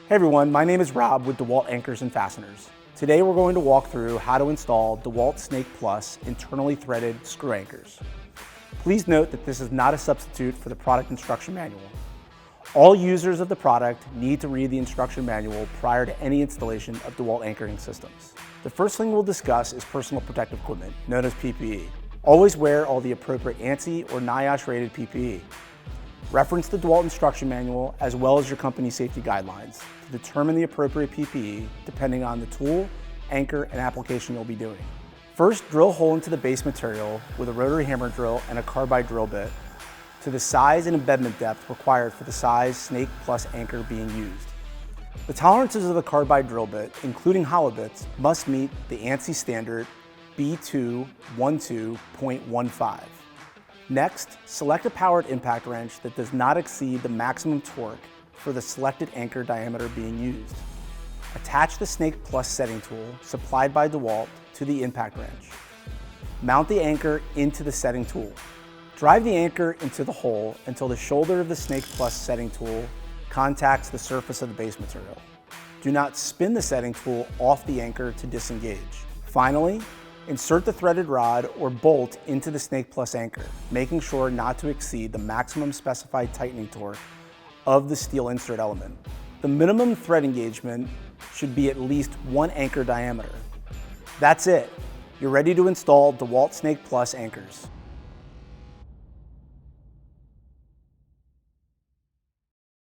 Hey everyone, my name is Rob with DEWALT Anchors and Fasteners. Today we're going to walk through how to install DEWALT Snake Plus internally threaded screw anchors. Please note that this is not a substitute for the product instruction manual. All users of the product need to read the instruction manual prior to any installation of DEWALT anchoring systems. The first thing we'll discuss is personal protective equipment, known as PPE. Always wear all the appropriate ANSI or NIOSH rated PPE. Reference the DEWALT instruction manual as well as your company safety guidelines to determine the appropriate PPE depending on the tool, anchor, and application you'll be doing. First, drill a hole into the base material with a rotary hammer drill and a carbide drill bit to the size and embedment depth required for the size Snake Plus anchor being used. The tolerances of the carbide drill bit, including hollow bits, must meet the ANSI standard B212.15. Next, select a powered impact wrench that does not exceed the maximum torque for the selected anchor diameter being used. Attach the Snake Plus setting tool, supplied by DEWALT, to the impact wrench. Mount the anchor into the setting tool. Drive the anchor into the hole until the shoulder of the Snake Plus setting tool contacts the surface of the base material. Do not spin the setting tool off the anchor to disengage. Finally, insert the threaded rod or bolt into the Snake Plus anchor, making sure not to exceed the maximum specified tightening torque of the steel insert element. The minimum thread engagement should be at least 1 anchor diameter. That's it. You're ready to install DEWALT Snake Plus anchors.